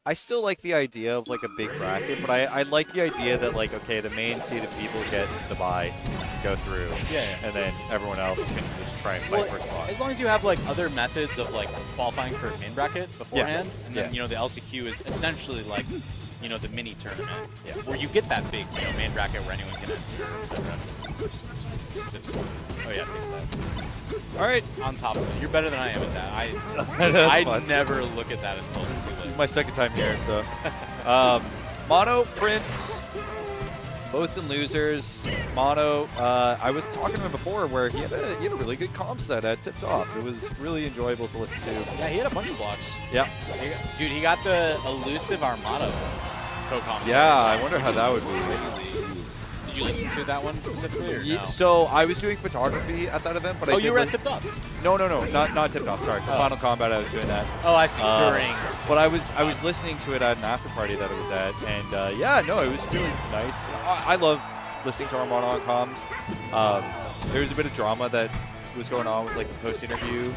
I still like the idea of like a big bracket, but I like the idea that like, okay, the main seeded people get the bye, go through, and then everyone else can just try and fight for a spot. As long as you have like other methods of like qualifying for main bracket beforehand, and then you know the LCQ is essentially like the mini tournament, where you get that big main bracket where anyone can enter, etc. Oh yeah, fix that. All right, on top of it, you're better than I am at that. I never look at that until it's too late. My second time here, so. Mono, Prince, both in losers. Mono, I was talking to him before where he had a really good comp set at Tipped Off. It was really enjoyable to listen to. Yeah, he had a bunch of blocks. Yeah. Dude, he got the elusive Armada co-comp. Yeah, I wonder how that would be. Did you listen to that one specifically, or no? So I was doing photography at that event, but I did you were at Tipped Off? No, not Tipped Off. Sorry, for Final Combat I was doing that. Oh, I see. During. But I was listening to it at an after party that I was at, and yeah, no, it was really nice. I love listening to Armada on comms. There was a bit of drama that was going on with like the post interview.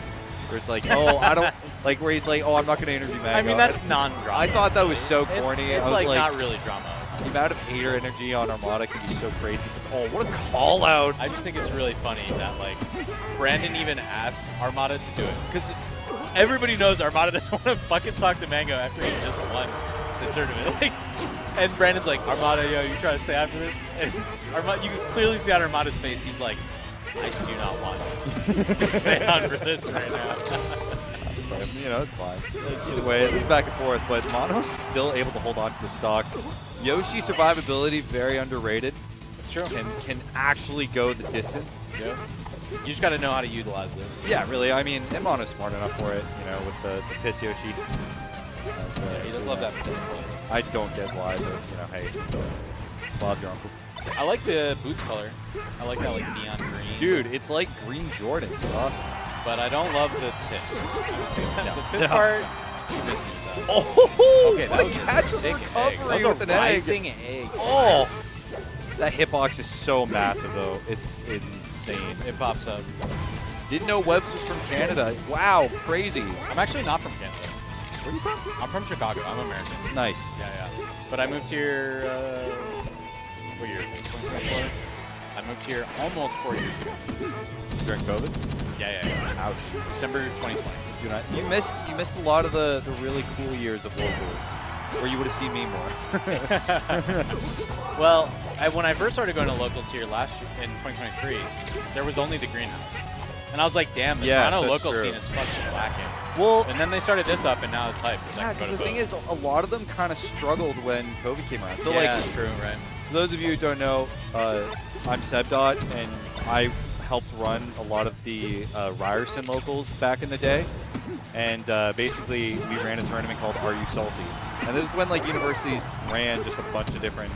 Where it's like, oh, I don't like where he's like, oh, I'm not going to interview Mango. I mean, that's non-drama. I thought that was so corny. It's I was like not really drama. The amount of hater energy on Armada can be so crazy. It's like, oh, what a call out! I just think it's really funny that like Brandon even asked Armada to do it because everybody knows Armada doesn't want to fucking talk to Mango after he just won the tournament. Like, and Brandon's like, Armada, yo, you trying to stay after this? And Armada, you can clearly see on Armada's face, he's like, I do not want to stay on for this right now. It's fine. Either way, it was back and forth, but Mono's still able to hold on to the stock. Yoshi survivability, very underrated. That's true. Can actually go the distance. Yeah. You just got to know how to utilize it. Yeah, really. I mean, and Mono's smart enough for it, with the piss Yoshi. He does love that piss color. I don't get why, but, hey, Bob your uncle. I like the boots color. I like that like neon green. Dude, it's like green Jordans. It's awesome. But I don't love the piss. The piss part, you missed me with that. Oh, okay, that was a sick egg. That was a rising egg. Oh, that hitbox is so massive, though. It's insane. It pops up. Didn't know Webbs was from Canada. Wow, crazy. I'm actually not from Canada. Where are you from? I'm from Chicago. I'm American. Nice. Yeah. But I moved here, what year? 2024? I moved here almost 4 years ago. During COVID? Yeah. Ouch. December 2020. You missed a lot of the really cool years of locals, where you would have seen me more. Well, when I first started going to locals here last year in 2023, there was only the greenhouse. And I was like, damn, the Toronto local scene is fucking lacking. Well, and then they started this up, and now it's hype. Yeah, because the thing is, a lot of them kind of struggled when COVID came around. So, true, right. So those of you who don't know, I'm Sebdot, and I helped run a lot of the Ryerson locals back in the day. And basically, we ran a tournament called Are You Salty? And this is when like universities ran just a bunch of different,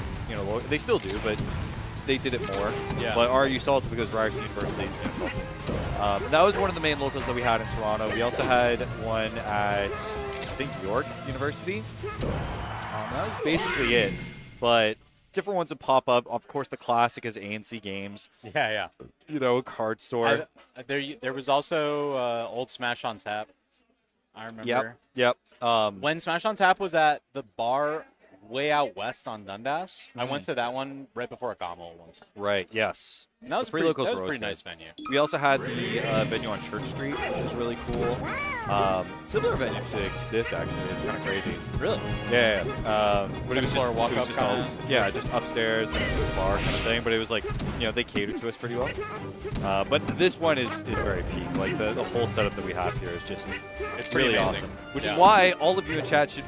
they still do, but they did it more. Yeah. But Are You Salty? Because Ryerson University is salty. That was one of the main locals that we had in Toronto. We also had one at, I think, York University. That was basically it. But different ones would pop up. Of course, the classic is ANC Games. Yeah. A card store. There was also Old Smash on Tap. I remember. Yep. When Smash on Tap was at the bar way out west on Dundas, I went to that one right before Akamo once. Right, yes. And that was a pretty nice venue. We also had the venue on Church Street, which is really cool. Similar venue to this, actually. It's kind of crazy. Really? Yeah. It was just walk-up kind of? Yeah, just upstairs and just a bar kind of thing. But it was like, they catered to us pretty well. But this one is very peak. Like, the whole setup that we have here is just it's really amazing. Awesome. Which is why all of you in chat should,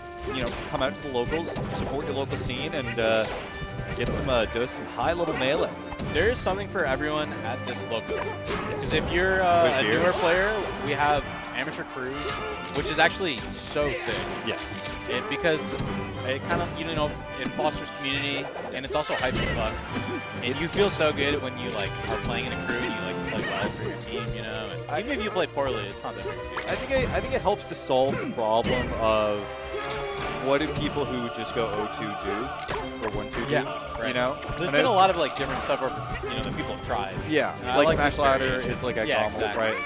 come out to the locals, support your local scene, and get some high-level melee. There is something for everyone at this local. Because if you're a newer player, we have amateur crews, which is actually so sick. Yes. Because it kind of, it fosters community, and it's also hype as fuck. And you feel so good when you are playing in a crew and you play well for your team, And even if you play poorly, it's not that big a deal. I think it helps to solve the problem of what do people who just go 0-2 do, or 1-2 do? Yeah, right. You know, There's been a lot of like different stuff where that people have tried. Yeah, And I like like Smash this Ladder variation. is like a Yeah, combo, exactly. right?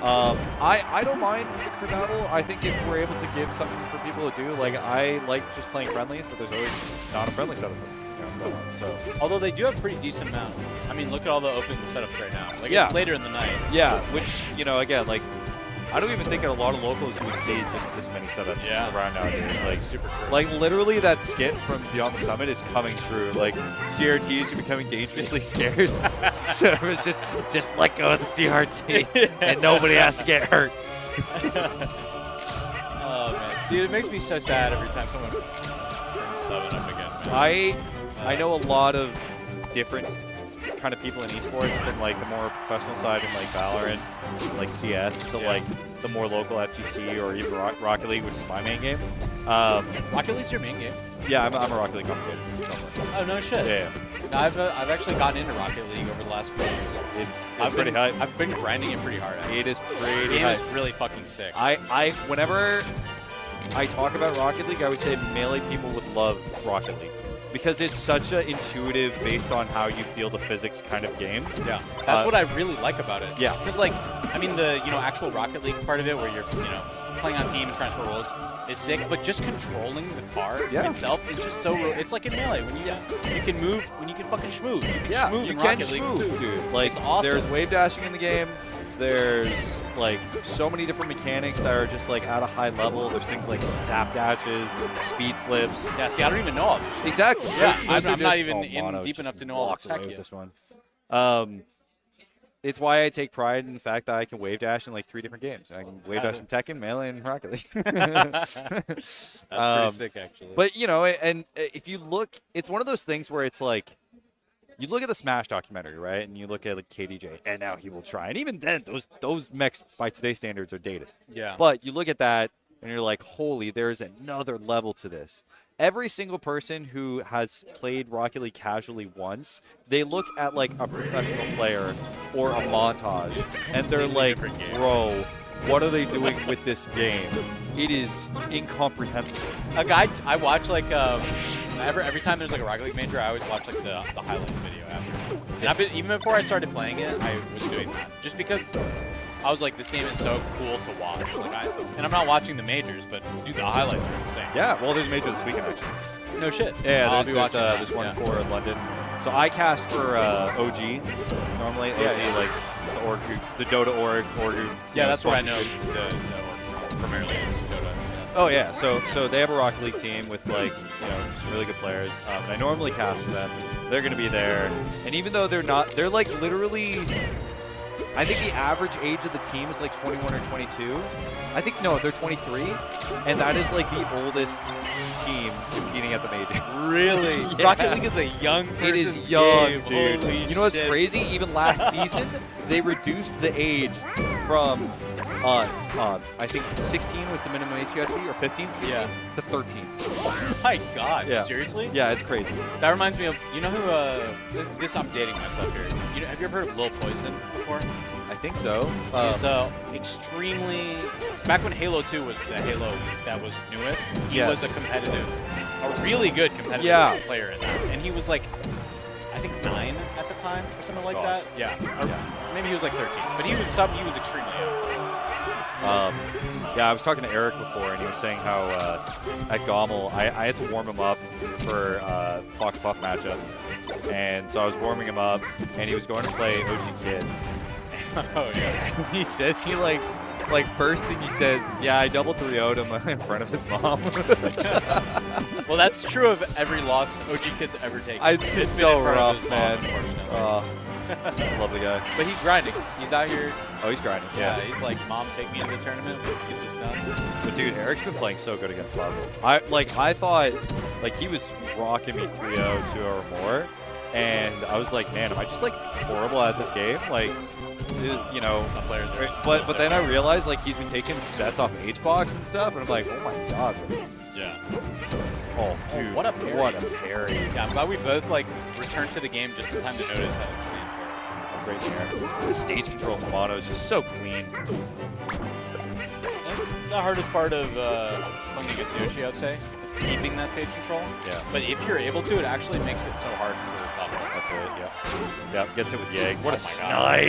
Yeah. I don't mind the crew battle. I think if we're able to give something for people to do, like I like just playing friendlies, but there's always not a friendly setup. Going on, so. Although they do have a pretty decent amount. I mean, look at all the open setups right now. Like Yeah. it's later in the night. Yeah, which again, like I don't even think at a lot of locals you would see just this many setups around nowadays. Like super true. Like literally that skit from Beyond the Summit is coming true. Like CRTs are becoming dangerously scarce. So it's just let go of the CRT and nobody has to get hurt. Oh man, dude, it makes me so sad every time someone turns 7 up again. Man. I know a lot of different kind of people in esports, from like the more professional side in like Valorant, like CS, to like the more local FGC or even Rocket League, which is my main game. Rocket League's your main game? Yeah, I'm a Rocket League commentator. Oh no shit. Yeah. I've actually gotten into Rocket League over the last few months. It's pretty hype. I've been grinding it pretty hard. Actually. It is pretty The game hype. is really fucking sick. Whenever I talk about Rocket League, I would say Melee people would love Rocket League. Because it's such an intuitive, based on how you feel the physics kind of game. Yeah, that's what I really like about it. Yeah. Because like, I mean, the actual Rocket League part of it, where you're playing on team and trying to score roles, is sick. But just controlling the car itself is just so. It's like in Melee when you can move, when you can fucking schmoove. You can schmoove in Rocket League too, dude. Like, it's awesome. There's wave dashing in the game. There's like so many different mechanics that are just like at a high level. There's things like zap dashes, speed flips. Yeah, see, I don't even know all this shit. Exactly. Yeah, Those are I'm not just- even Mono deep just enough to know all the walks away tech with yet. this one. It's why I take pride in the fact that I can wave dash in like 3 different games. I can wave dash in Tekken, Melee, and Rocket League. That's pretty sick, actually. But and if you look, it's one of those things where it's like, you look at the Smash documentary, right? And you look at like KDJ, and now he will try. And even then, those mechs by today's standards are dated. Yeah. But you look at that, and you're like, holy, there's another level to this. Every single person who has played Rocket League casually once, they look at like a professional player or a montage, and they're like, bro, what are they doing with this game? It is incomprehensible. A guy I watch like every time there's like a Rocket League major, I always watch like the highlight video after. And even before I started playing it, I was doing that just because I was like, this game is so cool to watch. And I'm not watching the majors, but dude, the highlights are insane. Yeah, well, there's a major this weekend actually. No shit. Yeah, I'll be watching. There's one for London. So I cast for OG normally. OG, like the org, the Dota org. Yeah, that's what I know. The primarily is Dota. Yeah. Oh yeah, so they have a Rocket League team with like some really good players. And I normally cast for them. They're gonna be there, and even though they're not, they're like literally. I think the average age of the team is like 21 or 22. I think, no, they're 23. And that is like the oldest team competing at the major. Really? Yeah. Rocket League is a young person's It is young, game. dude. Holy You know what's shit. crazy? Even last season, they reduced the age from, I think 16 was the minimum age you had to be, or 15, to 13. Oh my god, Yeah. seriously? Yeah, it's crazy. That reminds me of, you know who, this I'm dating myself here. Have you ever heard of Lil Poison before? I think so. He's extremely, back when Halo 2 was the Halo that was newest, he was a really good competitive player in that. And he was like, I think 9 at the time, or something like that. Yeah. Or maybe he was like 13, but he was extremely young. Yeah, I was talking to Eric before, and he was saying how at Gommel, I had to warm him up for Fox Puff matchup. And so I was warming him up, and he was going to play OG Kid. Oh, yeah. And he says first thing he says is, yeah, I double 3-0'd him in front of his mom. Well, that's true of every loss OG Kid's ever taken. It's just been so in front of rough, his man. mom, unfortunately. Love the guy. But he's grinding. He's out here. Oh, he's grinding. Yeah, he's like, Mom, take me into the tournament. Let's get this done. But dude, Eric's been playing so good against Pablo. I thought he was rocking me 3-0, 2-0 or more, and I was like, man, am I just like horrible at this game? Like, some players are. But then I realized like he's been taking sets off HBox and stuff, and I'm like, oh my god. Yeah. Oh, dude, what a parry. What a parry. Yeah, I'm glad we both like returned to the game just in time to notice that it's Great there. The stage control from Mono is just so clean. the hardest part of playing against Yoshi, I'd say, is keeping that stage control. Yeah. But if you're able to, it actually makes it so hard for Falco. That's it. Yeah. Yeah. Gets it with Yegg. What Oh a my God. snipe!